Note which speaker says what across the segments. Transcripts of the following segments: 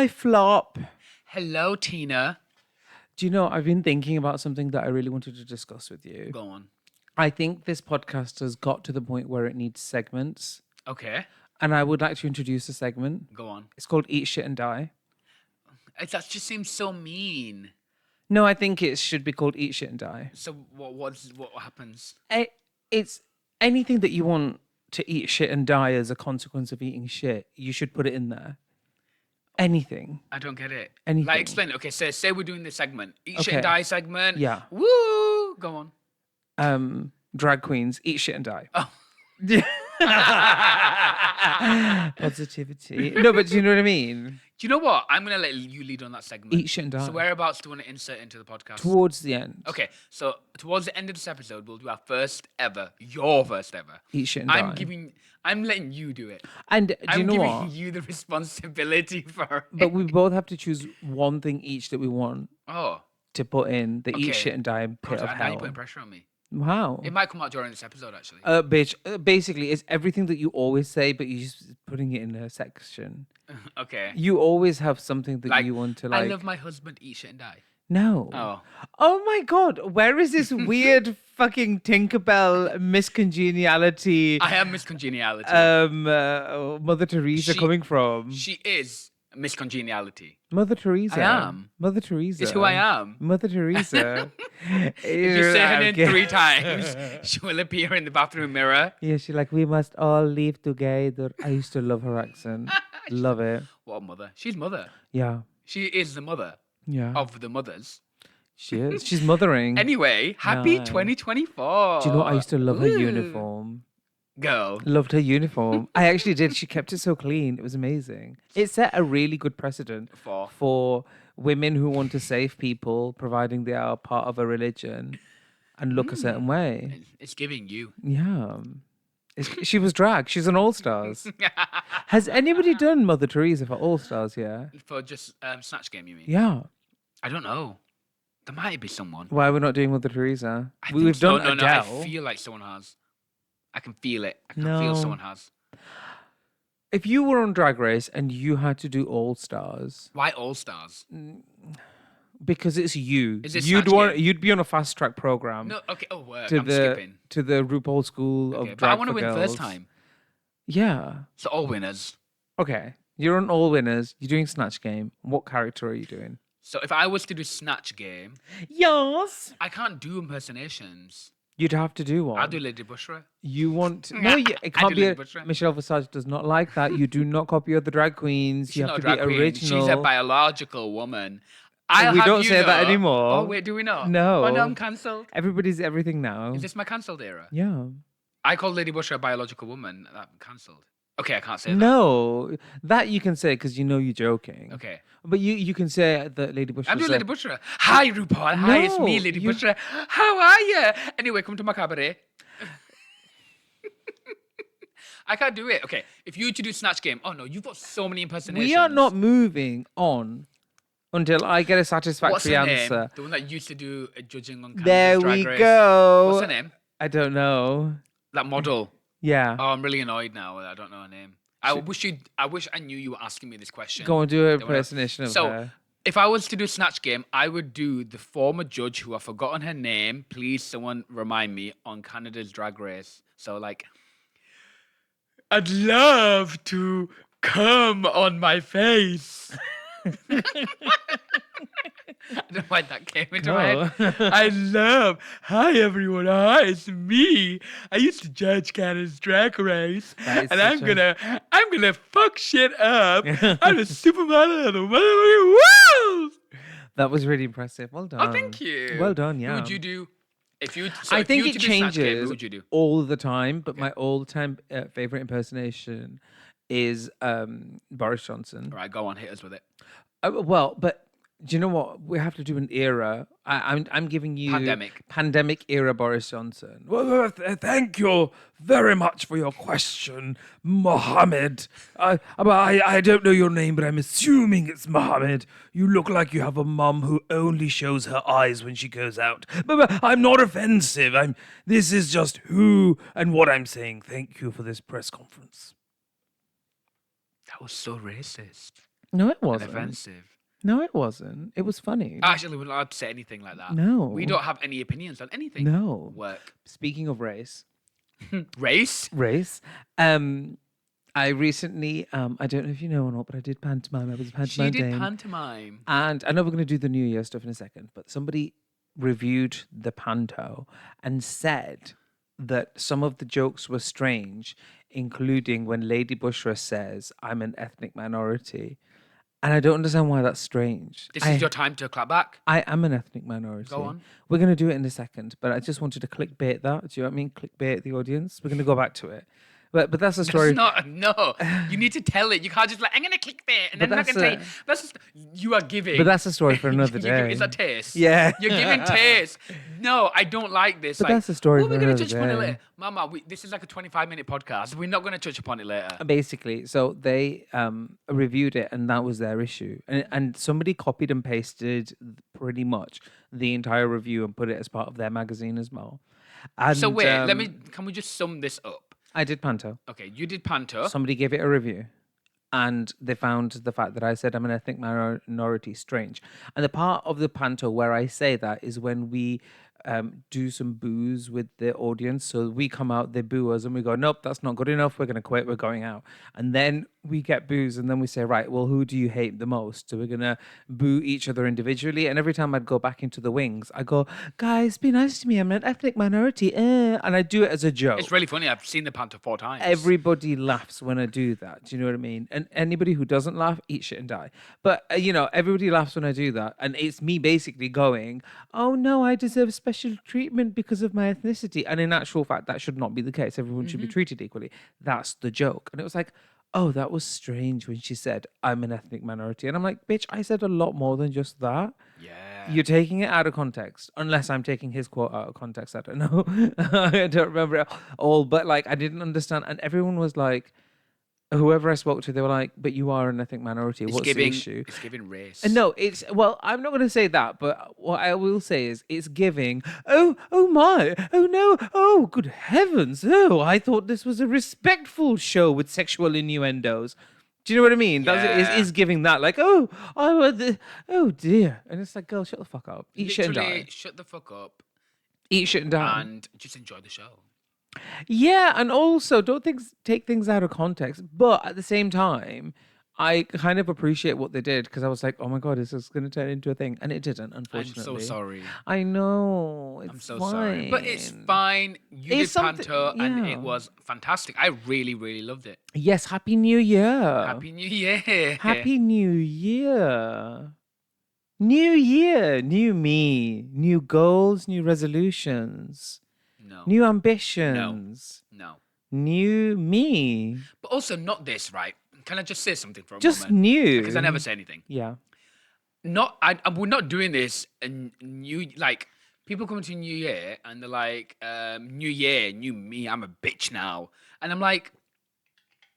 Speaker 1: Hi, Flop.
Speaker 2: Hello, Tina.
Speaker 1: Do you know, I've been thinking about something that I really wanted to discuss with you.
Speaker 2: Go on.
Speaker 1: I think this podcast has got to the point where it needs segments,
Speaker 2: Okay,
Speaker 1: and I would like to introduce a segment.
Speaker 2: go on.
Speaker 1: It's called Eat Shit and Die.
Speaker 2: That just seems so mean.
Speaker 1: No, I think it should be called Eat Shit and Die.
Speaker 2: So what happens?
Speaker 1: It's anything that you want to eat shit and die as a consequence of eating shit, you should put it in there. Anything.
Speaker 2: I don't get it.
Speaker 1: Anything.
Speaker 2: Like, explain. Okay, so say we're doing this segment. Eat shit
Speaker 1: Okay.
Speaker 2: and die segment.
Speaker 1: Yeah.
Speaker 2: Woo! Go on.
Speaker 1: Drag queens, eat shit and die.
Speaker 2: Oh.
Speaker 1: Positivity. No, but do you know what I mean?
Speaker 2: Do you know what? I'm going to let you lead on that segment.
Speaker 1: Eat shit and die.
Speaker 2: So whereabouts do you want to insert into the podcast?
Speaker 1: Towards the end.
Speaker 2: Okay, so towards the end of this episode, we'll do our first ever, your first ever.
Speaker 1: Eat shit and die.
Speaker 2: I'm letting you do it.
Speaker 1: And do you know
Speaker 2: I'm
Speaker 1: what?
Speaker 2: giving you the responsibility for it.
Speaker 1: But we both have to choose one thing each that we want
Speaker 2: Oh.
Speaker 1: to put in the eat
Speaker 2: Okay.
Speaker 1: shit and die pit
Speaker 2: God,
Speaker 1: of
Speaker 2: now
Speaker 1: hell.
Speaker 2: you're putting pressure on me.
Speaker 1: How?
Speaker 2: It might come out during this episode, actually.
Speaker 1: Bitch, basically, it's everything that you always say, but you're just putting it in a section.
Speaker 2: Okay.
Speaker 1: You always have something that you want to like.
Speaker 2: I love my husband, eat shit and die.
Speaker 1: No.
Speaker 2: Oh.
Speaker 1: Oh my God. Where is this weird fucking Tinkerbell miscongeniality?
Speaker 2: I am Miss Congeniality.
Speaker 1: Mother Teresa coming from?
Speaker 2: She is Miss Congeniality.
Speaker 1: Mother Teresa.
Speaker 2: I am.
Speaker 1: Mother Teresa.
Speaker 2: It's who I am.
Speaker 1: Mother Teresa.
Speaker 2: If you say her name 3 times, she will appear in the bathroom mirror.
Speaker 1: Yeah, she's like, we must all live together. I used to love her accent. Love it.
Speaker 2: What a mother. She's mother.
Speaker 1: Yeah.
Speaker 2: She is the mother
Speaker 1: Yeah.
Speaker 2: of the mothers.
Speaker 1: She is. She's mothering.
Speaker 2: Anyway, happy
Speaker 1: Nice.
Speaker 2: 2024.
Speaker 1: Do you know what? I used to love her uniform.
Speaker 2: Girl.
Speaker 1: Loved her uniform. I actually did. She kept it so clean. It was amazing. It set a really good precedent for women who want to save people, providing they are part of a religion and look a certain way.
Speaker 2: It's giving you.
Speaker 1: Yeah. She was drag. She's an All Stars. Has anybody done Mother Teresa for All Stars? Yeah.
Speaker 2: For just Snatch Game, you mean?
Speaker 1: Yeah.
Speaker 2: I don't know. There might be someone.
Speaker 1: Why are we not doing Mother Teresa?
Speaker 2: I
Speaker 1: We've
Speaker 2: think so.
Speaker 1: done
Speaker 2: No,
Speaker 1: Adele.
Speaker 2: I feel like someone has. I can feel it. I can feel someone has.
Speaker 1: If you were on Drag Race and you had to do All Stars,
Speaker 2: Why All Stars?
Speaker 1: because it's you,
Speaker 2: Is it
Speaker 1: you'd
Speaker 2: Snatch Game?
Speaker 1: you'd be on a fast track program.
Speaker 2: No, okay. Oh, work.
Speaker 1: to
Speaker 2: I'm
Speaker 1: the
Speaker 2: skipping.
Speaker 1: to the RuPaul School
Speaker 2: Okay,
Speaker 1: of
Speaker 2: but
Speaker 1: Drag
Speaker 2: I want to
Speaker 1: for
Speaker 2: win
Speaker 1: Girls.
Speaker 2: first time.
Speaker 1: Yeah.
Speaker 2: So all winners.
Speaker 1: Okay. You're on All Winners. You're doing Snatch Game. What character are you doing?
Speaker 2: So if I was to do Snatch Game,
Speaker 1: Yes.
Speaker 2: I can't do impersonations.
Speaker 1: You'd have to do one.
Speaker 2: I'll do Lady Bushra.
Speaker 1: You want no? It
Speaker 2: I
Speaker 1: can't
Speaker 2: do
Speaker 1: be.
Speaker 2: Lady Butcher.
Speaker 1: Michelle Visage does not like that. You do not copy other drag queens.
Speaker 2: She's
Speaker 1: You
Speaker 2: not
Speaker 1: have
Speaker 2: a
Speaker 1: to be
Speaker 2: drag queen.
Speaker 1: original.
Speaker 2: She's a biological woman.
Speaker 1: We don't say that anymore.
Speaker 2: Oh, wait, do we not?
Speaker 1: No.
Speaker 2: Oh, no, I'm cancelled.
Speaker 1: Everybody's everything now.
Speaker 2: Is this my cancelled era?
Speaker 1: Yeah.
Speaker 2: I call Lady Bushra a biological woman. I'm cancelled. Okay, I can't say that.
Speaker 1: No, that you can say because you know you're joking.
Speaker 2: Okay.
Speaker 1: But you can say that Lady Bush.
Speaker 2: I'm
Speaker 1: was
Speaker 2: doing Lady Bushra. Hi, RuPaul. Hi, it's me,
Speaker 1: No,
Speaker 2: Lady
Speaker 1: you-
Speaker 2: Bushra. How are you? Anyway, come to my cabaret. I can't do it. Okay, if you were to do Snatch Game, oh no, you've got so many impersonations.
Speaker 1: We are not moving on until I get a
Speaker 2: What's
Speaker 1: satisfactory
Speaker 2: her
Speaker 1: answer.
Speaker 2: name? The one that used to do judging on
Speaker 1: There
Speaker 2: Canada's
Speaker 1: we
Speaker 2: Drag Race.
Speaker 1: go.
Speaker 2: What's her name?
Speaker 1: I don't know.
Speaker 2: That model.
Speaker 1: Yeah.
Speaker 2: Oh, I'm really annoyed now. I don't know her name. I wish I knew you were asking me this question.
Speaker 1: Go and do an
Speaker 2: Don't wanna-
Speaker 1: impersonation of
Speaker 2: So,
Speaker 1: her.
Speaker 2: if I was to do Snatch Game, I would do the former judge who I've forgotten her name. Please, someone remind me on Canada's Drag Race. So, like, I'd love to come on my face. I don't know why that came into my head. I love. Hi everyone. Hi, it's me. I used to judge Canada's Drag Race,
Speaker 1: That is
Speaker 2: and
Speaker 1: such
Speaker 2: I'm gonna fuck shit up. I'm a supermodel of the motherfucking world.
Speaker 1: That was really impressive. Well done.
Speaker 2: Oh, thank you.
Speaker 1: Well done. Yeah.
Speaker 2: Who would you do? If you,
Speaker 1: I think it
Speaker 2: to do Snatch Game,
Speaker 1: changes
Speaker 2: who would you do?
Speaker 1: all the time, but my all-time favorite impersonation is Boris Johnson.
Speaker 2: All right, go on, hit us with it.
Speaker 1: Well, but do you know what? We have to do an era. I'm giving you pandemic era Boris Johnson. Well, thank you very much for your question, Mohammed. I don't know your name, but I'm assuming it's Mohammed. You look like you have a mum who only shows her eyes when she goes out. But I'm not offensive. This is just who and what I'm saying. Thank you for this press conference.
Speaker 2: That was so racist.
Speaker 1: No, it
Speaker 2: and
Speaker 1: wasn't.
Speaker 2: offensive.
Speaker 1: No, it wasn't. It was funny.
Speaker 2: Actually, we're not allowed to say anything like that.
Speaker 1: No.
Speaker 2: We don't have any opinions on anything.
Speaker 1: No.
Speaker 2: Work.
Speaker 1: Speaking of race.
Speaker 2: Race?
Speaker 1: I recently, I don't know if you know or not, but I did pantomime. I was a pantomime
Speaker 2: She did
Speaker 1: dame.
Speaker 2: pantomime.
Speaker 1: And I know we're going to do the New Year stuff in a second, but somebody reviewed the Panto and said that some of the jokes were strange, including when Lady Bushra says, I'm an ethnic minority. And I don't understand why that's strange.
Speaker 2: This is your time to clap back.
Speaker 1: I am an ethnic minority.
Speaker 2: Go on.
Speaker 1: We're going to do it in a second, but I just wanted to clickbait that. Do you know what I mean? Clickbait the audience. We're going to go back to it. But that's a story.
Speaker 2: No. You need to tell it. You can't just like, I'm going to clickbait and then I'm not going to say, you are giving.
Speaker 1: But that's a story for another day.
Speaker 2: Is that taste?
Speaker 1: Yeah.
Speaker 2: You're giving taste. No, I don't like this.
Speaker 1: But that's a story for
Speaker 2: we're
Speaker 1: another
Speaker 2: going to touch upon it
Speaker 1: day.
Speaker 2: later. Mama, this is like a 25-minute podcast. We're not going to touch upon it later.
Speaker 1: Basically, so they reviewed it and that was their issue. And somebody copied and pasted pretty much the entire review and put it as part of their magazine as well. And,
Speaker 2: So wait, can we just sum this up?
Speaker 1: I did Panto.
Speaker 2: Okay, you did Panto.
Speaker 1: Somebody gave it a review and they found the fact that I said I'm an ethnic minority strange. And the part of the Panto where I say that is when we do some boos with the audience. So we come out, they boo us, and we go, nope, that's not good enough. We're going to quit. We're going out. And then we get boos, and then we say, right, well, who do you hate the most? So we're going to boo each other individually. And every time I'd go back into the wings, I go, guys, be nice to me. I'm an ethnic minority. And I do it as a joke.
Speaker 2: It's really funny. I've seen the Panto 4 times.
Speaker 1: Everybody laughs when I do that. Do you know what I mean? And anybody who doesn't laugh, eat shit and die. But, everybody laughs when I do that. And it's me basically going, oh, no, I deserve special treatment because of my ethnicity. And in actual fact, that should not be the case. Everyone should be treated equally. That's the joke. And it was like, oh, that was strange when she said, I'm an ethnic minority. And I'm like, bitch, I said a lot more than just that.
Speaker 2: Yeah.
Speaker 1: You're taking it out of context, unless I'm taking his quote out of context. I don't know. I don't remember it all, but like, I didn't understand. And everyone was like, whoever I spoke to, they were like, but you are an ethnic minority. What's the issue?
Speaker 2: It's giving race.
Speaker 1: And no, I'm not going to say that, but what I will say is it's giving, oh my, oh no, oh, good heavens. Oh, I thought this was a respectful show with sexual innuendos. Do you know what I mean?
Speaker 2: Yeah.
Speaker 1: It's giving that, like, oh dear. And it's like, girl, shut the fuck up. Eat shit and die.
Speaker 2: Shut the fuck up
Speaker 1: Eat shit and die.
Speaker 2: and just enjoy the show.
Speaker 1: Yeah, and also don't take things out of context. But at the same time, I kind of appreciate what they did because I was like, oh my God, is this going to turn into a thing? And it didn't, unfortunately.
Speaker 2: I'm so sorry.
Speaker 1: I know.
Speaker 2: I'm so sorry. But it's fine. You did Panto and it was fantastic. I really, really loved it.
Speaker 1: Yes, Happy New Year.
Speaker 2: Happy New Year.
Speaker 1: Happy New Year. New year, new me, new goals, new resolutions.
Speaker 2: No.
Speaker 1: New ambitions.
Speaker 2: No.
Speaker 1: New me.
Speaker 2: But also not this, right? Can I just say something for a moment?
Speaker 1: Just new.
Speaker 2: Because I never say anything.
Speaker 1: Yeah.
Speaker 2: We're not doing this and people come to New Year and they're like, New Year, new me, I'm a bitch now. And I'm like,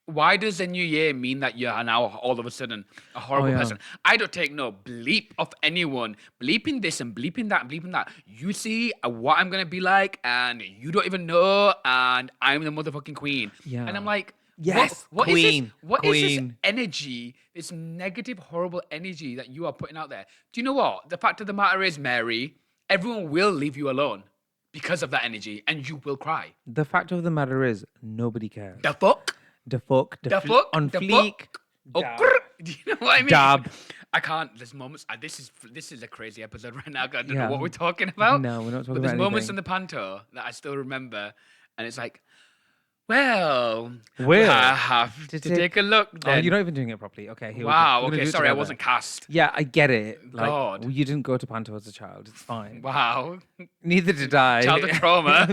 Speaker 2: why does the new year mean that you're now all of a sudden a horrible person? I don't take no bleep of anyone. Bleeping this and bleeping that and bleeping that. You see what I'm going to be like and you don't even know and I'm the motherfucking queen.
Speaker 1: Yeah.
Speaker 2: And I'm like,
Speaker 1: yes,
Speaker 2: what
Speaker 1: queen.
Speaker 2: What is this energy, this negative, horrible energy that you are putting out there? Do you know what? The fact of the matter is, Mary, everyone will leave you alone because of that energy and you will cry.
Speaker 1: The fact of the matter is, nobody cares.
Speaker 2: The fuck?
Speaker 1: The fuck. On
Speaker 2: the
Speaker 1: fleek.
Speaker 2: Fuck. Do you know what I mean?
Speaker 1: Dab.
Speaker 2: I can't. There's moments. This is a crazy episode right now. I don't
Speaker 1: Yeah.
Speaker 2: know what we're talking about.
Speaker 1: No, we're not talking
Speaker 2: But
Speaker 1: about
Speaker 2: there's moments
Speaker 1: anything.
Speaker 2: in the Panto that I still remember, and it's like, well,
Speaker 1: Well,
Speaker 2: I have to take a look.
Speaker 1: Oh,
Speaker 2: Then.
Speaker 1: you're not even doing it properly. Okay, here
Speaker 2: Wow.
Speaker 1: we go. We're gonna
Speaker 2: Okay.
Speaker 1: do it
Speaker 2: Sorry, I
Speaker 1: together.
Speaker 2: wasn't cast.
Speaker 1: Yeah, I get it. Like,
Speaker 2: God.
Speaker 1: you didn't go to Panto as a child. It's fine.
Speaker 2: Wow.
Speaker 1: Neither did I.
Speaker 2: Childhood trauma.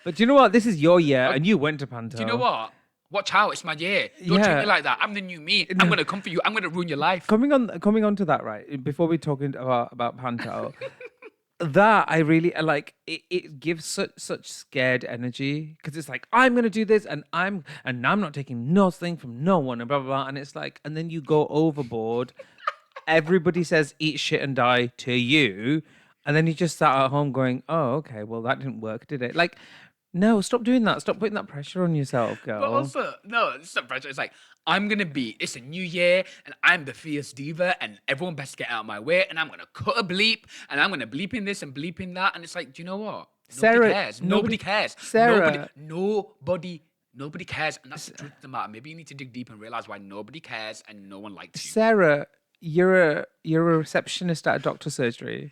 Speaker 1: but do you know what? This is your year, and you went to Panto.
Speaker 2: Do you know what? Watch out, it's my year. Don't treat
Speaker 1: Yeah.
Speaker 2: me like that. I'm the new me. I'm gonna come for you. I'm gonna ruin your life.
Speaker 1: Coming on to that, right? Before we talk about Panto, that I really like. It gives such scared energy because it's like I'm gonna do this, and I'm not taking nothing from no one, and blah blah blah. And it's like, and then you go overboard. Everybody says eat shit and die to you, and then you just sat at home going, oh okay, well that didn't work, did it? Like. No, stop doing that. Stop putting that pressure on yourself,
Speaker 2: But
Speaker 1: girl.
Speaker 2: also, no, it's not pressure. It's like, it's a new year, and I'm the fierce diva, and everyone best get out of my way, and I'm going to cut a bleep, and I'm going to bleep in this and bleep in that. And it's like, do you know what? Nobody
Speaker 1: Sarah,
Speaker 2: cares. Nobody cares.
Speaker 1: Sarah,
Speaker 2: Nobody cares. And that's the truth of the matter. Maybe you need to dig deep and realize why nobody cares and no one likes you.
Speaker 1: Sarah, you're a receptionist at a doctor's surgery.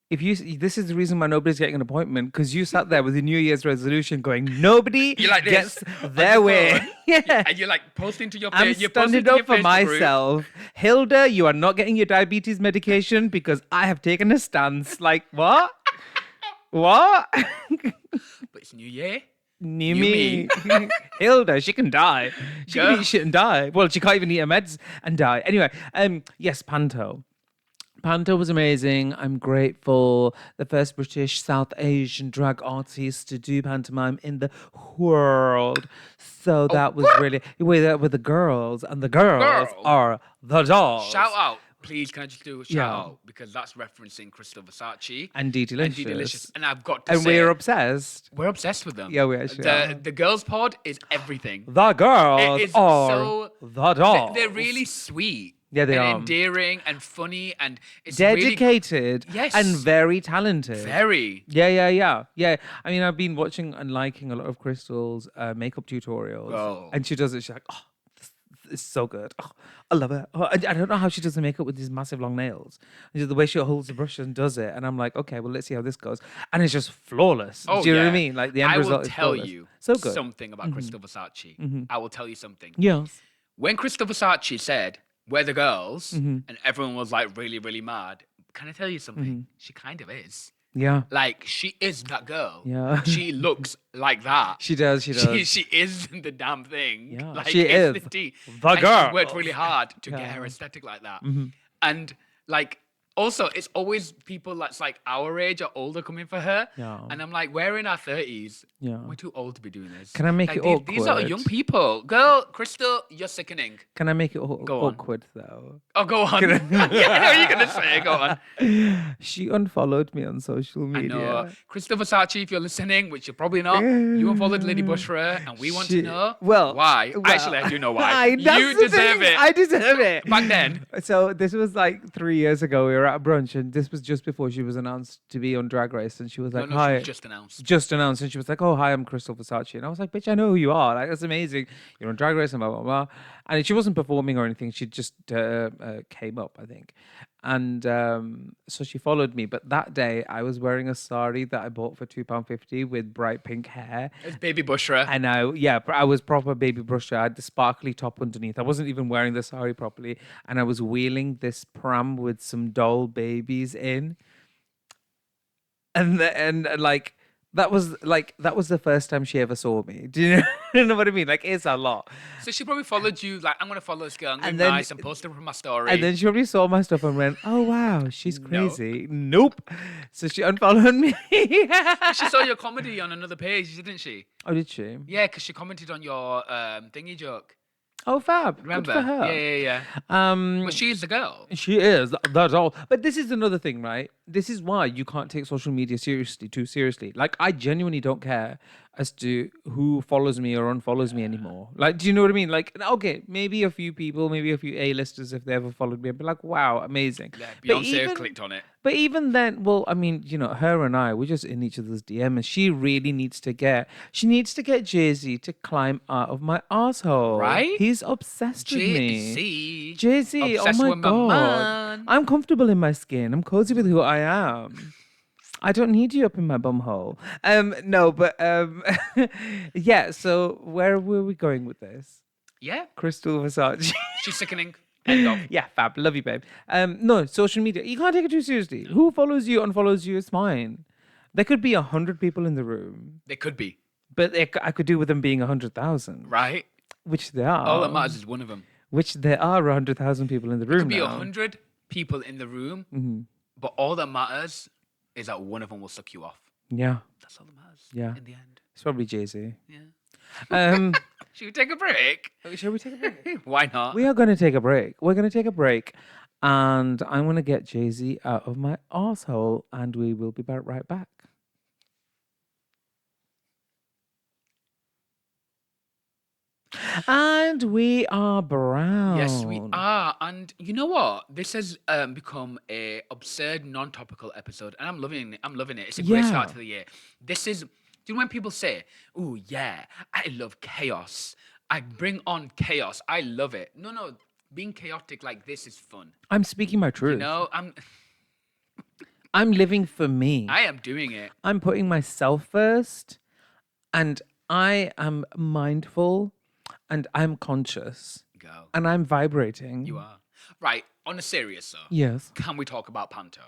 Speaker 1: If you this is the reason why nobody's getting an appointment, because you sat there with a New Year's resolution going, nobody
Speaker 2: You're like
Speaker 1: gets
Speaker 2: this,
Speaker 1: their way.
Speaker 2: Yeah. And you're like posting to your
Speaker 1: I'm
Speaker 2: page. You're posting
Speaker 1: standing
Speaker 2: to your
Speaker 1: up for
Speaker 2: Facebook group.
Speaker 1: myself. Hilda, you are not getting your diabetes medication because I have taken a stance. Like, what? What?
Speaker 2: But it's New Year.
Speaker 1: New me. Hilda, she can die. She can eat shit and die. Well, she can't even eat her meds and die. Anyway, yes, Panto. Panto was amazing. I'm grateful. The first British South Asian drag artist to do pantomime in the world. So that was really with the girls, and the girls are the dolls.
Speaker 2: Shout out. Please, can I just do a shout out? Because that's referencing Crystal Versace.
Speaker 1: And D Delicious.
Speaker 2: And I've got to
Speaker 1: and
Speaker 2: say...
Speaker 1: we're obsessed.
Speaker 2: We're obsessed with them.
Speaker 1: Yeah, we actually are.
Speaker 2: The girls pod is everything.
Speaker 1: The girls are the dolls.
Speaker 2: They're really sweet.
Speaker 1: Yeah, they are.
Speaker 2: Endearing and funny, and it's
Speaker 1: dedicated.
Speaker 2: Yes.
Speaker 1: And very talented.
Speaker 2: Very.
Speaker 1: Yeah. I mean, I've been watching and liking a lot of Crystal's makeup tutorials.
Speaker 2: Oh.
Speaker 1: And she does it. She's like, oh, this is so good. Oh, I love it. Oh, I don't know how she does the makeup with these massive long nails. And just the way she holds the brush and does it. And I'm like, okay, well, let's see how this goes. And it's just flawless.
Speaker 2: Oh,
Speaker 1: Do you know what I mean? Like the end
Speaker 2: I
Speaker 1: result
Speaker 2: will
Speaker 1: is
Speaker 2: tell
Speaker 1: flawless.
Speaker 2: you
Speaker 1: So good.
Speaker 2: something about Crystal Versace. I will tell you something.
Speaker 1: Yes.
Speaker 2: When Crystal Versace said, we're the girls, and everyone was like really, really mad, can I tell you something? She kind of is.
Speaker 1: Yeah.
Speaker 2: Like, she is that girl.
Speaker 1: Yeah.
Speaker 2: She looks like that.
Speaker 1: She does.
Speaker 2: She is the damn thing.
Speaker 1: Yeah.
Speaker 2: Like,
Speaker 1: She is
Speaker 2: the
Speaker 1: girl.
Speaker 2: She worked really hard to get her aesthetic like that. And, like, also, it's always people that's like our age or older coming for her.
Speaker 1: Yeah.
Speaker 2: And I'm like, we're in our 30s.
Speaker 1: Yeah.
Speaker 2: We're too old to be doing this.
Speaker 1: Can I make
Speaker 2: like,
Speaker 1: it
Speaker 2: these are
Speaker 1: awkward?
Speaker 2: young people. Girl, Crystal, you're sickening.
Speaker 1: Can I make it
Speaker 2: Go on.
Speaker 1: awkward, though?
Speaker 2: Oh, go on. Yeah, I know you're going to say it. Go on.
Speaker 1: She unfollowed me on social media.
Speaker 2: I know. Crystal Versace, if you're listening, which you're probably not, you unfollowed Lady Bushra, and we want to know why. Actually, I do know why. You deserve it.
Speaker 1: I deserve it.
Speaker 2: Back then.
Speaker 1: So this was like 3 years ago. We were at a brunch, and this was just before she was announced to be on Drag Race, and she was like,
Speaker 2: No,
Speaker 1: "Hi."
Speaker 2: she was just announced.
Speaker 1: Just announced, and she was like, "Oh, hi, I'm Crystal Versace," and I was like, "Bitch, I know who you are. Like, that's amazing. You're on Drag Race and blah blah blah." And she wasn't performing or anything. She just came up, I think, and so she followed me. But that day, I was wearing a sari that I bought for £2.50 with bright pink hair.
Speaker 2: It's Baby Bushra.
Speaker 1: And I was proper Baby Bushra. I had the sparkly top underneath. I wasn't even wearing the sari properly, and I was wheeling this pram with some doll babies in. And that was the first time she ever saw me. Do you know what I mean? Like, it's a lot.
Speaker 2: So she probably followed you, like, I'm going to follow this girl, I'm going
Speaker 1: And
Speaker 2: to be
Speaker 1: then-
Speaker 2: nice and post her from my story.
Speaker 1: And then she probably saw my stuff and went, "Oh wow, she's crazy." Nope. So she unfollowed me.
Speaker 2: She saw your comedy on another page, didn't she?
Speaker 1: Oh, did she?
Speaker 2: Yeah, because she commented on your thingy joke.
Speaker 1: Oh, fab.
Speaker 2: Remember?
Speaker 1: Good for her.
Speaker 2: Yeah. But she's the girl.
Speaker 1: She is. That's all. But this is another thing, right? This is why you can't take social media too seriously. Like, I genuinely don't care as to who follows me or unfollows me anymore. Like, do you know what I mean? Like, okay, maybe a few people, maybe a few A-listers, if they ever followed me, I'd be like, wow, amazing.
Speaker 2: Yeah,
Speaker 1: But
Speaker 2: Beyonce clicked on it.
Speaker 1: But even then, well, I mean, you know, her and I, we're just in each other's DM, and she really needs to get Jay-Z to climb out of my asshole.
Speaker 2: Right?
Speaker 1: He's obsessed with me.
Speaker 2: Jay-Z.
Speaker 1: Jay-Z, oh
Speaker 2: Obsessed
Speaker 1: my
Speaker 2: with my
Speaker 1: God.
Speaker 2: man.
Speaker 1: I'm comfortable in my skin. I'm cozy with who I am. I don't need you up in my bum hole. No, but yeah, so where were we going with this?
Speaker 2: Yeah,
Speaker 1: Crystal Versace.
Speaker 2: she's sickening. End of.
Speaker 1: Yeah, fab. Love you, babe. No, social media. You can't take it too seriously. Who follows you, unfollows you is fine. There could be 100 people in the room,
Speaker 2: They could be.
Speaker 1: but I could do with them being 100,000,
Speaker 2: Right?
Speaker 1: which there are.
Speaker 2: All that matters is one of them.
Speaker 1: Which there are 100,000 people in the room
Speaker 2: Could be
Speaker 1: now.
Speaker 2: 100 people in the room, but all that matters is that one of them will suck you off.
Speaker 1: Yeah,
Speaker 2: That's all that matters.
Speaker 1: Yeah.
Speaker 2: In the end.
Speaker 1: it's probably Jay-Z.
Speaker 2: Yeah. Should we take a break?
Speaker 1: Shall we take a break?
Speaker 2: Why not?
Speaker 1: We are going to take a break. We're going to take a break, and I'm going to get Jay-Z out of my asshole, and we will be right back. And we are
Speaker 2: Yes, we
Speaker 1: brown.
Speaker 2: are. And you know what? This has become a absurd, non-topical episode, and I'm loving it. I'm loving it. It's a great start
Speaker 1: Yeah.
Speaker 2: to the year. This is. Do you know when people say, "Oh yeah, I love chaos. I bring on chaos. I love it." No, no, being chaotic like this is fun.
Speaker 1: I'm speaking my
Speaker 2: You
Speaker 1: truth.
Speaker 2: know,
Speaker 1: I'm living for me.
Speaker 2: I am doing it.
Speaker 1: I'm putting myself first, and I am mindful, and I'm conscious,
Speaker 2: Go.
Speaker 1: and I'm
Speaker 2: You
Speaker 1: vibrating.
Speaker 2: are. Right. On a serious though,
Speaker 1: Yes.
Speaker 2: can we talk about Panto?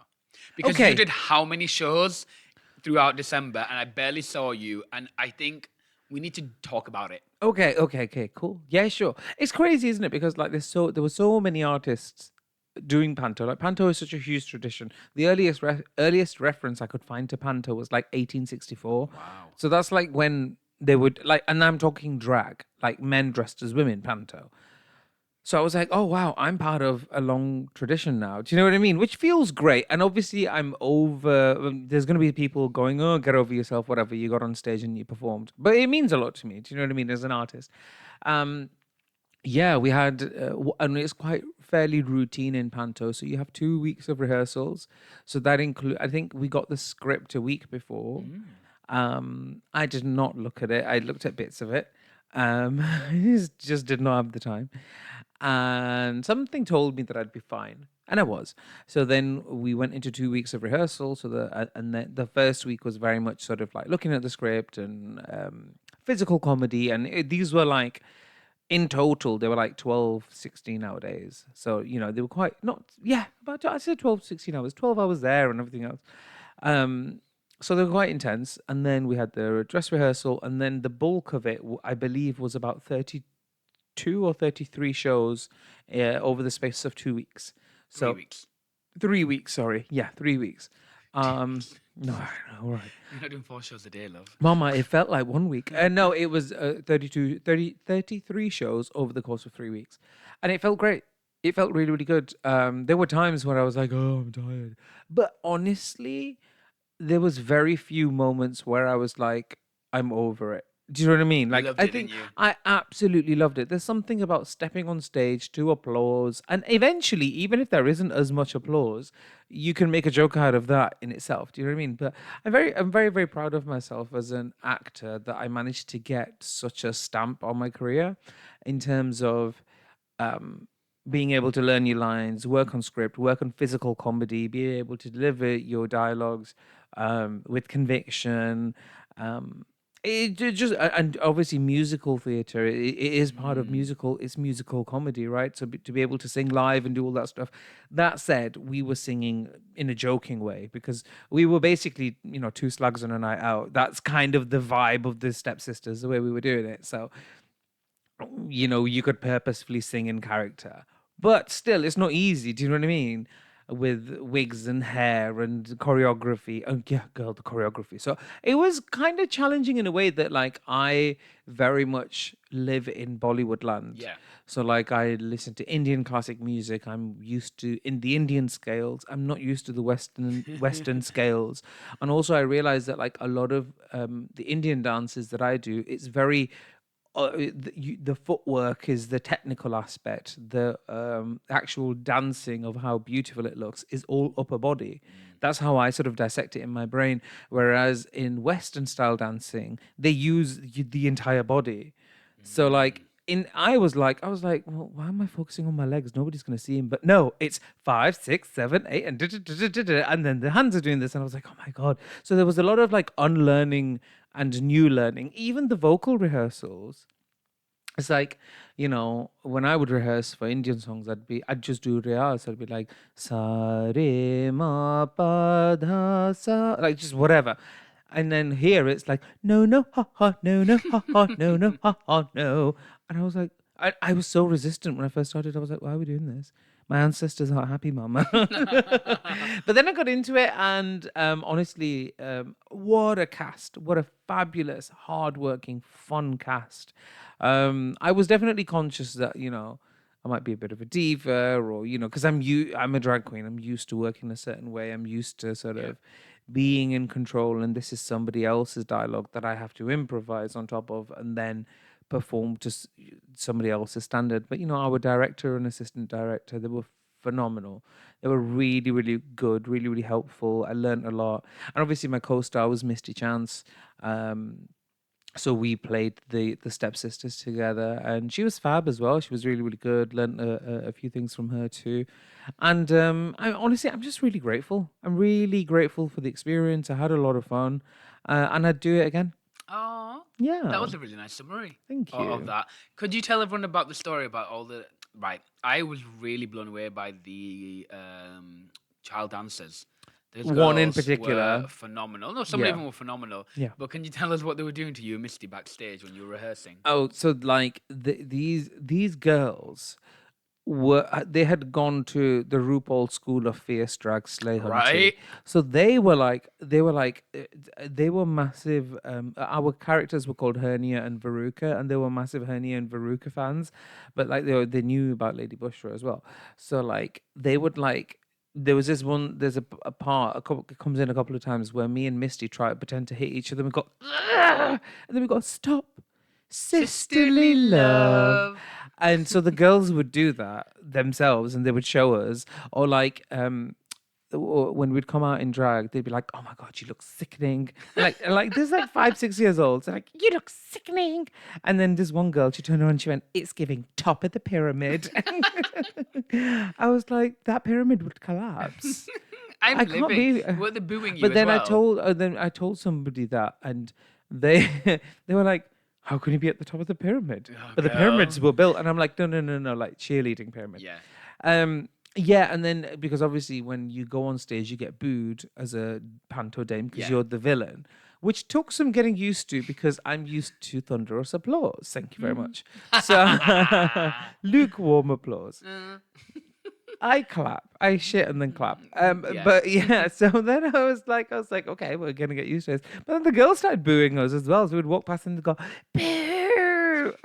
Speaker 2: Because you
Speaker 1: Okay.
Speaker 2: did how many shows throughout December, and I barely saw you, and I think we need to talk about it.
Speaker 1: Okay, cool. Yeah, sure. It's crazy, isn't it? Because like there were so many artists doing Panto. Like Panto is such a huge tradition. The earliest reference I could find to Panto was like 1864.
Speaker 2: Wow.
Speaker 1: So that's like when they would like, and I'm talking drag, like men dressed as women Panto. So I was like, oh wow, I'm part of a long tradition now. Do you know what I mean? Which feels great. And obviously, I'm over. There's going to be people going, oh, get over yourself, whatever. You got on stage and you performed. But it means a lot to me. Do you know what I mean? As an artist. Um, yeah, we had, and it's quite fairly routine in Panto. So you have 2 weeks of rehearsals. So that include, I think we got the script a week before. I did not look at it. I looked at bits of it. I just did not have the time. And something told me that I'd be fine. And I was. So then we went into 2 weeks of rehearsal. So and the first week was very much sort of like looking at the script and physical comedy. And these were like, in total, they were like 12, 16 hour days. So, they were quite, not, yeah, about, I said 12, 16 hours, 12 hours there and everything else. So they were quite intense. And then we had the dress rehearsal. And then the bulk of it, I believe, was about 32 or 33 shows over the space of 2 weeks. So
Speaker 2: 3 weeks.
Speaker 1: 3 weeks, sorry. Yeah, 3 weeks. No, all right.
Speaker 2: You're not doing 4 shows a day, love.
Speaker 1: Mama, it felt like 1 week. No, it was 33 shows over the course of 3 weeks. And it felt great. It felt really, really good. There were times where I was like, oh, I'm tired. But honestly, there was very few moments where I was like, I'm over it. Do you know what I mean?
Speaker 2: You
Speaker 1: Like,
Speaker 2: loved
Speaker 1: I
Speaker 2: it,
Speaker 1: think
Speaker 2: didn't you?
Speaker 1: I absolutely loved it. There's something about stepping on stage to applause, and eventually, even if there isn't as much applause, you can make a joke out of that in itself. Do you know what I mean? But I'm very, very proud of myself as an actor that I managed to get such a stamp on my career in terms of um, being able to learn your lines, work on script, work on physical comedy, be able to deliver your dialogues with conviction. Um, just and obviously musical theater. It is part of musical. It's musical comedy, right? So to be able to sing live and do all that stuff. That said, we were singing in a joking way because we were basically, two slugs on a night out. That's kind of the vibe of the Stepsisters, the way we were doing it. So you could purposefully sing in character. But still, it's not easy. Do you know what I mean? With wigs and hair and choreography. Oh, yeah, girl, the choreography. So it was kind of challenging in a way that, like, I very much live in Bollywood land.
Speaker 2: Yeah.
Speaker 1: So, like, I listen to Indian classic music. I'm used to in the Indian scales. I'm not used to the Western scales. And also, I realized that, like, a lot of the Indian dances that I do, it's very the footwork is the technical aspect. The actual dancing of how beautiful it looks is all upper body. That's how I sort of dissect it in my brain. Whereas in Western style dancing, they use the entire body. So like I was like, well, why am I focusing on my legs? Nobody's gonna see him. But no, it's 5, 6, 7, 8, and and then the hands are doing this, and I was like, oh my god. So there was a lot of like unlearning and new learning. Even the vocal rehearsals. It's like, when I would rehearse for Indian songs, I'd just do riyas. I'd be like sa re ma pa dha sa, like just whatever. And then here it's like no no ha ha no no ha ha no no ha ha no. And I was like, I was so resistant when I first started. I was like, why are we doing this? My ancestors aren't happy, mama. But then I got into it, and honestly, what a cast! What a fabulous, hardworking, fun cast. I was definitely conscious that I might be a bit of a diva, or because I'm a drag queen. I'm used to working a certain way. I'm used to sort of being in control, and this is somebody else's dialogue that I have to improvise on top of, and then perform to somebody else's standard. But our director and assistant director, they were phenomenal. They were really, really good, really, really helpful. I learned a lot, and obviously my co-star was Misty Chance. So we played the stepsisters together, and she was fab as well. She was really, really good. Learned a few things from her too, and I honestly, I'm just really grateful. I'm really grateful for the experience. I had a lot of fun, and I'd do it again.
Speaker 2: Oh,
Speaker 1: Yeah.
Speaker 2: that was a really nice summary.
Speaker 1: Thank
Speaker 2: Of
Speaker 1: you.
Speaker 2: that. Could you tell everyone about the story about all the right? I was really blown away by the child dancers. Those
Speaker 1: One in
Speaker 2: girls were
Speaker 1: particular.
Speaker 2: phenomenal. No, some of
Speaker 1: Yeah.
Speaker 2: them were phenomenal.
Speaker 1: Yeah.
Speaker 2: But can you tell us what they were doing to you, and Misty, backstage when you were rehearsing?
Speaker 1: Oh, so like these girls they had gone to the RuPaul School of Fierce Drag Slay Hunting.
Speaker 2: Right.
Speaker 1: So they were massive. Our characters were called Hernia and Veruca, and they were massive Hernia and Veruca fans. But like they knew about Lady Bushra as well. So like they would like. There was this one. There's a part. It comes in a couple of times where me and Misty try to pretend to hit each other. And we go, "Ugh!" And then we go, stop. Sisterly love. And so the girls would do that themselves, and they would show us, or like or when we'd come out in drag, they'd be like, "Oh my god, you look sickening!" Like there's like 5, 6 years old, so like, "You look sickening," and then this one girl, she turned around, and she went, "It's giving top of the pyramid." I was like, that pyramid would collapse.
Speaker 2: I'm
Speaker 1: I can't
Speaker 2: living.
Speaker 1: be.
Speaker 2: Were they booing you
Speaker 1: But
Speaker 2: as
Speaker 1: then
Speaker 2: well?
Speaker 1: I told somebody that, and they they were like, "How can you be at the top of the pyramid?"
Speaker 2: Oh,
Speaker 1: But the
Speaker 2: girl.
Speaker 1: pyramids were built, and I'm like, no, like cheerleading pyramid.
Speaker 2: Yeah.
Speaker 1: Yeah, and then because obviously when you go on stage, you get booed as a panto dame because
Speaker 2: Yeah.
Speaker 1: you're the villain, which took some getting used to because I'm used to thunderous applause. Thank you very much. So lukewarm applause. I clap. I shit and then clap.
Speaker 2: Yeah.
Speaker 1: But yeah, so then I was like, okay, we're gonna get used to this. But then the girls started booing us as well. So we'd walk past and they'd go, boo.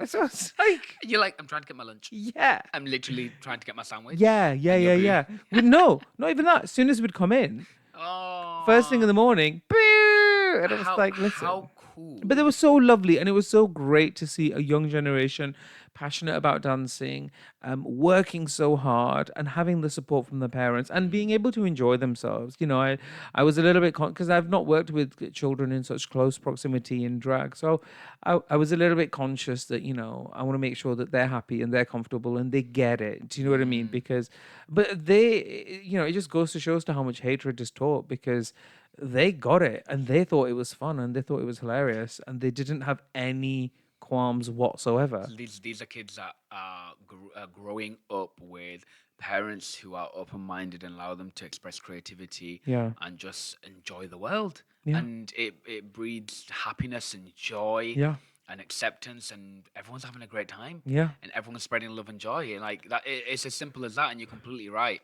Speaker 1: So it's like,
Speaker 2: You're like, I'm trying to get my lunch.
Speaker 1: yeah.
Speaker 2: I'm literally trying to get my sandwich.
Speaker 1: Yeah.
Speaker 2: And you're
Speaker 1: Yeah. No, not even that. As soon as we'd come in,
Speaker 2: Oh.
Speaker 1: first thing in the morning, boo. And I was like, listen.
Speaker 2: How cool.
Speaker 1: But they were so lovely, and it was so great to see a young generation passionate about dancing, working so hard, and having the support from the parents, and being able to enjoy themselves. I was a little bit because I've not worked with children in such close proximity in drag, so I was a little bit conscious that I want to make sure that they're happy and they're comfortable and they get it. Do you know what I mean? But they, it just goes to show as to how much hatred is taught because they got it and they thought it was fun and they thought it was hilarious and they didn't have any qualms whatsoever.
Speaker 2: These are kids that are growing up with parents who are open-minded and allow them to express creativity and just enjoy the world.
Speaker 1: Yeah.
Speaker 2: And it breeds happiness and joy
Speaker 1: Yeah.
Speaker 2: and acceptance, and everyone's having a great time.
Speaker 1: Yeah.
Speaker 2: And everyone's spreading love and joy. And like that, it's as simple as that. And you're completely right.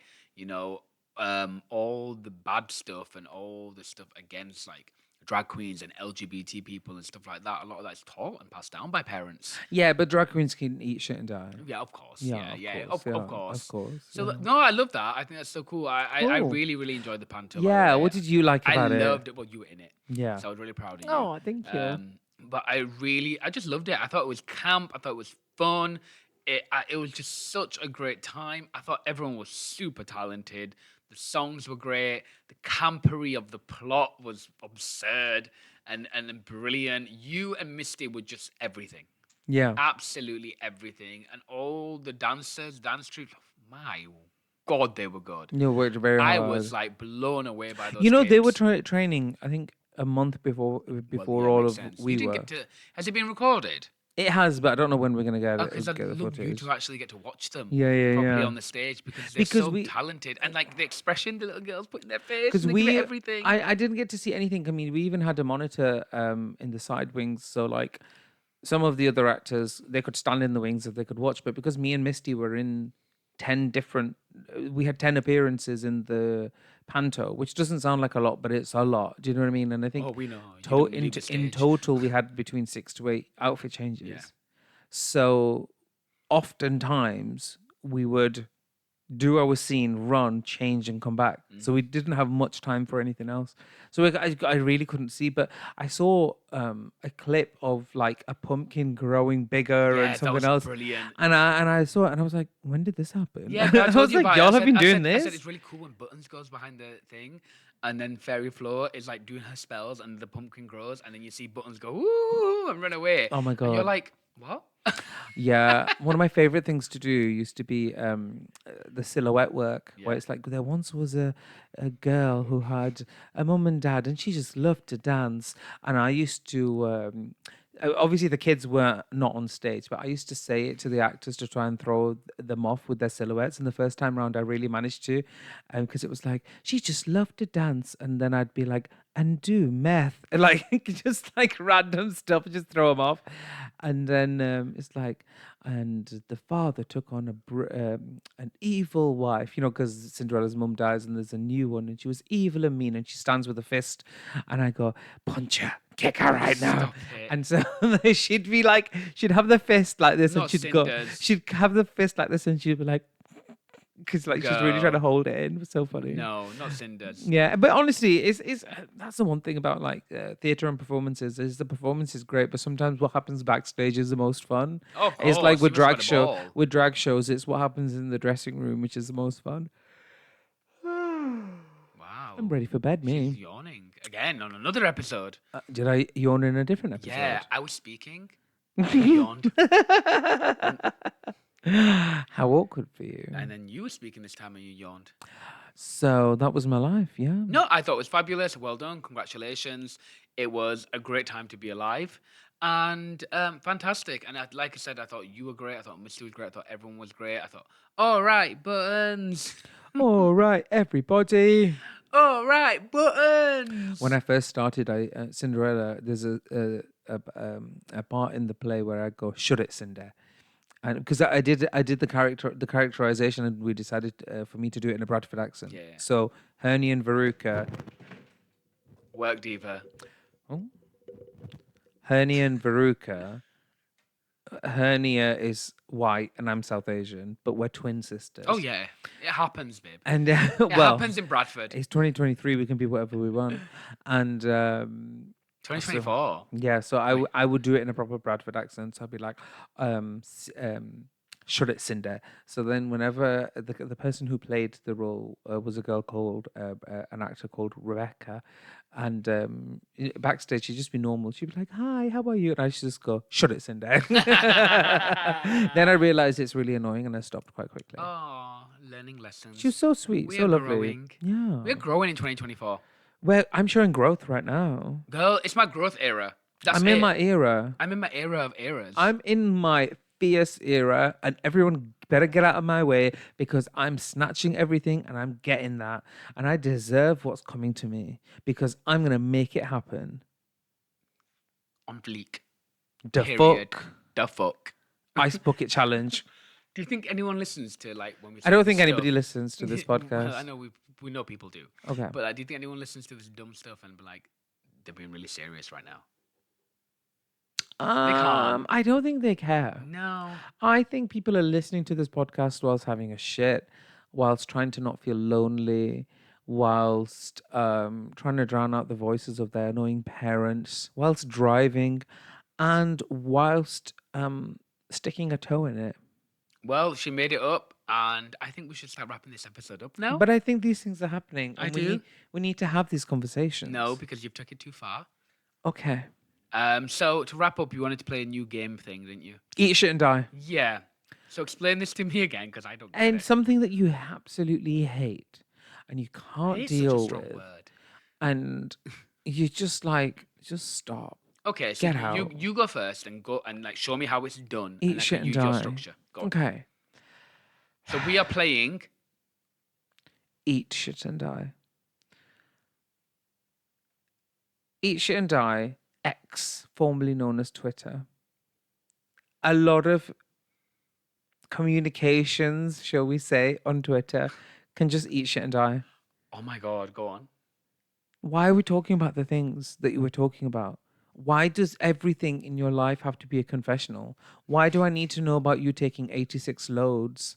Speaker 2: All the bad stuff and all the stuff against like drag queens and LGBT people and stuff like that, a lot of that's taught and passed down by parents.
Speaker 1: Yeah, but drag queens can eat shit and die.
Speaker 2: Yeah, of course.
Speaker 1: Yeah,
Speaker 2: Of course.
Speaker 1: Of course.
Speaker 2: So
Speaker 1: yeah.
Speaker 2: no, I love that. I think that's so cool. I
Speaker 1: Cool.
Speaker 2: really, really enjoyed the panto.
Speaker 1: Yeah, what did you like about it?
Speaker 2: I loved it. Well, you were in it.
Speaker 1: Yeah.
Speaker 2: So I was really proud of you.
Speaker 1: Oh, thank you.
Speaker 2: But I just loved it. I thought it was camp. I thought it was fun. It was just such a great time. I thought everyone was super talented. The songs were great. The campery of the plot was absurd and brilliant. You and Misty were just everything.
Speaker 1: Yeah.
Speaker 2: Absolutely everything. And all the dancers, dance troops, my God, they were good.
Speaker 1: You worked very hard.
Speaker 2: I was like blown away by those
Speaker 1: they
Speaker 2: kids.
Speaker 1: were training, I think, a month before all
Speaker 2: makes
Speaker 1: of
Speaker 2: sense.
Speaker 1: we
Speaker 2: You didn't
Speaker 1: were.
Speaker 2: get to. Has it been recorded?
Speaker 1: It has, but I don't know when we're gonna get it.
Speaker 2: Because I'd
Speaker 1: get the
Speaker 2: love you
Speaker 1: footage.
Speaker 2: to actually get to watch them.
Speaker 1: Yeah,
Speaker 2: properly
Speaker 1: yeah.
Speaker 2: on the stage because they're so talented and like the expression the little girls put in their face.
Speaker 1: Because
Speaker 2: and they give it everything.
Speaker 1: I didn't get to see anything. I mean, we even had a monitor in the side wings, so like some of the other actors they could stand in the wings if they could watch, but because me and Misty were in 10 different, we had 10 appearances in the panto, which doesn't sound like a lot, but it's a lot. Do you know what I mean? And I think
Speaker 2: we know.
Speaker 1: in total we had between 6 to 8 outfit changes. Yeah. So oftentimes we would do our scene, run, change, and come back. So we didn't have much time for anything else. So I really couldn't see, but I saw a clip of like a pumpkin growing bigger and
Speaker 2: Yeah, that
Speaker 1: something
Speaker 2: was
Speaker 1: else,
Speaker 2: brilliant.
Speaker 1: and I saw it and I was like, when did this happen?
Speaker 2: Yeah, but I
Speaker 1: I
Speaker 2: told
Speaker 1: was
Speaker 2: you
Speaker 1: like,
Speaker 2: about it.
Speaker 1: y'all have been doing
Speaker 2: I
Speaker 1: this.
Speaker 2: said it's really cool when Buttons goes behind the thing, and then Fairy Floor is like doing her spells, and the pumpkin grows, and then you see Buttons go ooh and run away.
Speaker 1: Oh my
Speaker 2: And you're
Speaker 1: God.
Speaker 2: like, what?
Speaker 1: Yeah, one of my favorite things to do used to be the silhouette work, where
Speaker 2: Yeah.
Speaker 1: it's like there once was a girl who had a mum and dad, and she just loved to dance. And I used to obviously the kids were not on stage, but I used to say it to the actors to try and throw them off with their silhouettes. And the first time round, I really managed to, because it was like she just loved to dance, and then I'd be like, and do meth, and like just like random stuff, just throw them off. And then it's like, and the father took on an evil wife, because Cinderella's mum dies and there's a new one, and she was evil and mean, and she stands with a fist, and I go, punch her, kick her right now.
Speaker 2: Stop it.
Speaker 1: And so she'd be like, she'd have the fist like this, and
Speaker 2: Not
Speaker 1: she'd go,
Speaker 2: Cinders.
Speaker 1: she'd have the fist like this, and she'd be like, because like she's really trying to hold it in. It was so funny.
Speaker 2: No, not Cinders.
Speaker 1: Yeah, but honestly, it's that's the one thing about like theater and performances is the performance is great, but sometimes what happens backstage is the most fun.
Speaker 2: Oh, of
Speaker 1: It's like
Speaker 2: course, you must have had a ball.
Speaker 1: with drag shows, it's what happens in the dressing room which is the most fun.
Speaker 2: Wow.
Speaker 1: I'm ready for bed,
Speaker 2: She's
Speaker 1: me.
Speaker 2: yawning again on another episode.
Speaker 1: Did I yawn in a different episode?
Speaker 2: Yeah, I was speaking. I yawned,
Speaker 1: How awkward for you.
Speaker 2: and then you were speaking this time, and you yawned.
Speaker 1: So that was my life, yeah.
Speaker 2: No, I thought it was fabulous. Well done. Congratulations. It was a great time to be alive and fantastic. And like I said, I thought you were great. I thought Misty was great. I thought everyone was great. I thought, all right, Buttons.
Speaker 1: All right, everybody.
Speaker 2: All right, Buttons.
Speaker 1: When I first started, Cinderella. There's a part in the play where I go, "Shut it, Cinder," and because I did the characterization, and we decided for me to do it in a Bradford accent.
Speaker 2: Yeah.
Speaker 1: So Hernia and Veruca,
Speaker 2: Work diva.
Speaker 1: Hernia and Veruca. Hernia is white and I'm South Asian, but we're twin sisters.
Speaker 2: Oh yeah, it happens, babe.
Speaker 1: And
Speaker 2: It
Speaker 1: well,
Speaker 2: happens in Bradford.
Speaker 1: it's 2023. We can be whatever we want, and
Speaker 2: 2024.
Speaker 1: yeah, so I would do it in a proper Bradford accent. So I'd be like, shut it, Cinder. So then whenever the person who played the role was a girl called, an actor called Rebecca, and backstage she'd just be normal. She'd be like, hi, how are you? And I should just go, shut it, Cinder. Then I realized it's really annoying and I stopped quite quickly.
Speaker 2: Oh, learning lessons.
Speaker 1: She was so sweet,
Speaker 2: We
Speaker 1: so
Speaker 2: are
Speaker 1: lovely.
Speaker 2: growing.
Speaker 1: Yeah.
Speaker 2: We're growing in 2024.
Speaker 1: Well, I'm showing growth right now.
Speaker 2: Girl, it's my growth era. That's
Speaker 1: I'm
Speaker 2: it.
Speaker 1: in my era.
Speaker 2: I'm in my era of eras.
Speaker 1: I'm in my fierce era, and everyone better get out of my way because I'm snatching everything and I'm getting that. And I deserve what's coming to me because I'm going to make it happen.
Speaker 2: on fleek.
Speaker 1: The
Speaker 2: Period.
Speaker 1: fuck.
Speaker 2: The fuck.
Speaker 1: Ice Bucket Challenge.
Speaker 2: Do you think anyone listens to like when we?
Speaker 1: I don't
Speaker 2: say
Speaker 1: think
Speaker 2: this
Speaker 1: anybody
Speaker 2: stuff?
Speaker 1: listens to this
Speaker 2: Well,
Speaker 1: podcast.
Speaker 2: I know we know people do,
Speaker 1: Okay.
Speaker 2: but do you think anyone listens to this dumb stuff and be like, they're being really serious right now? can't.
Speaker 1: I don't think they care.
Speaker 2: No.
Speaker 1: I think people are listening to this podcast whilst having a shit, whilst trying to not feel lonely, whilst trying to drown out the voices of their annoying parents, whilst driving, and whilst sticking a toe in it.
Speaker 2: Well, she made it up, and I think we should start wrapping this episode up now.
Speaker 1: But I think these things are happening.
Speaker 2: I
Speaker 1: And
Speaker 2: do.
Speaker 1: we need to have these conversations.
Speaker 2: No, because you've took it too far.
Speaker 1: Okay.
Speaker 2: So to wrap up, you wanted to play a new game thing, didn't you?
Speaker 1: Eat shit and die.
Speaker 2: Yeah. So explain this to me again, because I don't get
Speaker 1: And
Speaker 2: it.
Speaker 1: something that you absolutely hate and you can't
Speaker 2: Hate's
Speaker 1: deal
Speaker 2: such a strong
Speaker 1: with.
Speaker 2: word.
Speaker 1: And you just stop.
Speaker 2: Okay, so
Speaker 1: Get
Speaker 2: you
Speaker 1: out.
Speaker 2: you go first and go and like show me how it's done.
Speaker 1: Eat
Speaker 2: and I
Speaker 1: shit
Speaker 2: can
Speaker 1: and
Speaker 2: use your
Speaker 1: die.
Speaker 2: structure. Go on.
Speaker 1: Okay.
Speaker 2: So we are playing.
Speaker 1: Eat shit and die. Eat shit and die, X, formerly known as Twitter. A lot of communications, shall we say, on Twitter can just eat shit and die.
Speaker 2: Oh my God, go on.
Speaker 1: Why are we talking about the things that you were talking about? Why does everything in your life have to be a confessional? Why do I need to know about you taking 86 loads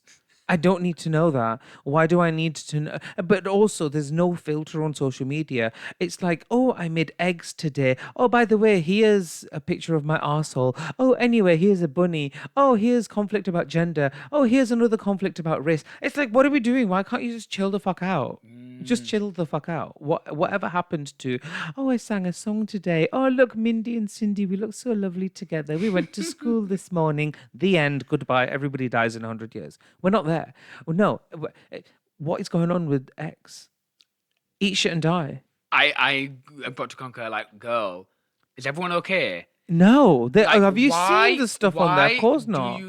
Speaker 1: I don't need to know that. Why do I need to know? But also, there's no filter on social media. It's like, oh, I made eggs today. Oh, by the way, here's a picture of my arsehole. Oh, anyway, here's a bunny. Oh, here's conflict about gender. Oh, here's another conflict about race. It's like, what are we doing? Why can't you just chill the fuck out? Just chill the fuck out. Whatever happened to, oh, I sang a song today. Oh, look, Mindy and Cindy, we look so lovely together. We went to school this morning. The end. Goodbye. Everybody dies in 100 years. We're not there. Well, no. What is going on with X? Eat shit and die.
Speaker 2: I've got to concur, like, girl, is everyone okay?
Speaker 1: No.
Speaker 2: Like,
Speaker 1: have you seen the stuff on there? Of course not.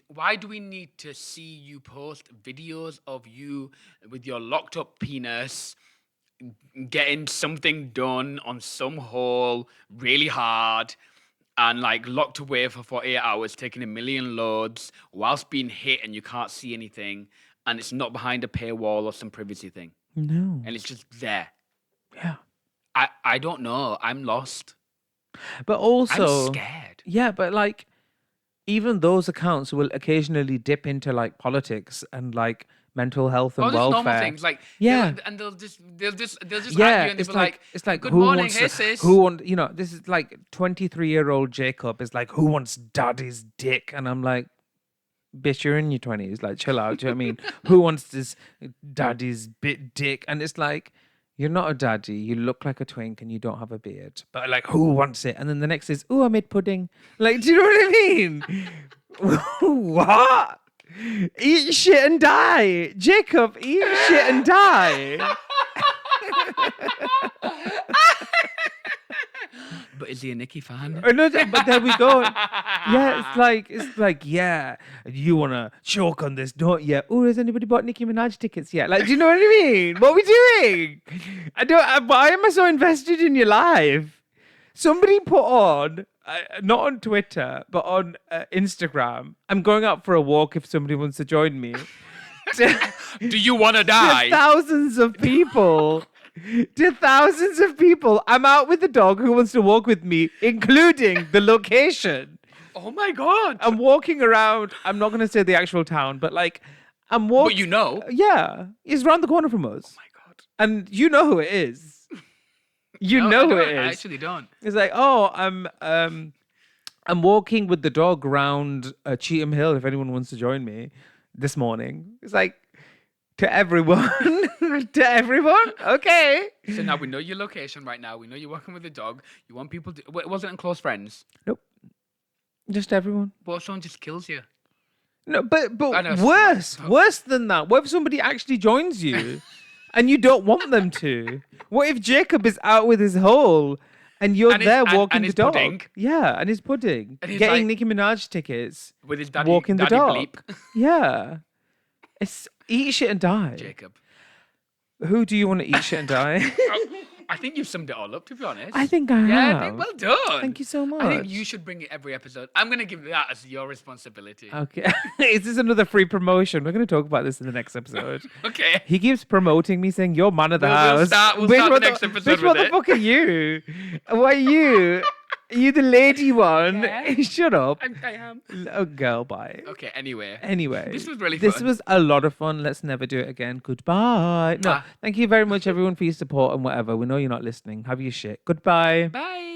Speaker 2: Why do we need to see you post videos of you with your locked up penis getting something done on some hole really hard and like locked away for 48 hours, taking a million loads whilst being hit and you can't see anything and it's not behind a paywall or some privacy thing?
Speaker 1: No.
Speaker 2: And it's just there.
Speaker 1: Yeah.
Speaker 2: I don't know. I'm lost.
Speaker 1: But also,
Speaker 2: I'm scared.
Speaker 1: Yeah, but like, even those accounts will occasionally dip into like politics and like mental health and welfare.
Speaker 2: Normal things like they'll just at you and they'll be like,
Speaker 1: it's like
Speaker 2: good
Speaker 1: who
Speaker 2: morning,
Speaker 1: wants
Speaker 2: hey sis.
Speaker 1: This is like 23-year-old Jacob is like, who wants daddy's dick? And I'm like, bitch, you're in your 20s, like chill out. Do you know what I mean? Who wants this daddy's bit dick? And it's like, you're not a daddy. You look like a twink and you don't have a beard. But like, who wants it? And then the next is, oh, I made pudding. Like, do you know what I mean? What? Eat shit and die. Jacob, eat shit and die.
Speaker 2: But is he a Nicki fan?
Speaker 1: No, but there we go. Yeah, it's like, yeah, you want to choke on this, don't you? Oh, has anybody bought Nicki Minaj tickets yet? Like, do you know what I mean? What are we doing? Why am I so invested in your life? Somebody put on, not on Twitter, but on Instagram, I'm going out for a walk if somebody wants to join me.
Speaker 2: Do you want to die?
Speaker 1: Thousands of people. To thousands of people, I'm out with the dog who wants to walk with me, including the location.
Speaker 2: Oh my God.
Speaker 1: I'm walking around, I'm not going to say the actual town, but like, I'm walking.
Speaker 2: But you know.
Speaker 1: Yeah, it's around the corner from us.
Speaker 2: Oh my God.
Speaker 1: And you know who it is. You know who it is.
Speaker 2: I actually don't.
Speaker 1: It's like, oh, I'm walking with the dog around Cheetham Hill if anyone wants to join me this morning. It's like, to everyone. To everyone? Okay.
Speaker 2: So now we know your location right now. We know you're working with a dog. You want people to... It wasn't in close friends?
Speaker 1: Nope. Just everyone.
Speaker 2: What if someone just kills you?
Speaker 1: No, but worse than that. What if somebody actually joins you and you don't want them to? What if Jacob is out with his hole and you're there walking the dog?
Speaker 2: Pudding.
Speaker 1: Yeah, and his pudding.
Speaker 2: And he's
Speaker 1: getting
Speaker 2: like,
Speaker 1: Nicki Minaj tickets.
Speaker 2: With his daddy,
Speaker 1: walking the dog.
Speaker 2: Bleep.
Speaker 1: Yeah. It's eat shit and die.
Speaker 2: Jacob.
Speaker 1: Who do you want to eat shit and die?
Speaker 2: I think you've summed it all up, to be honest.
Speaker 1: I think I have.
Speaker 2: Yeah, well done.
Speaker 1: Thank you so much.
Speaker 2: I think you should bring it every episode. I'm going to give that as your responsibility.
Speaker 1: Okay. Is this another free promotion? We're going to talk about this in the next episode.
Speaker 2: Okay.
Speaker 1: He keeps promoting me, saying, you're man of the house.
Speaker 2: We'll start the next episode with it.
Speaker 1: What the fuck are you? Why are you? Are you the lady one?
Speaker 2: Yeah.
Speaker 1: Shut up.
Speaker 2: I am.
Speaker 1: Oh, girl, bye.
Speaker 2: Okay, anyway.
Speaker 1: This
Speaker 2: was really fun.
Speaker 1: This was a lot of fun. Let's never do it again. Goodbye. No, thank you very much, everyone, for your support and whatever. We know you're not listening. Have your shit. Goodbye.
Speaker 2: Bye.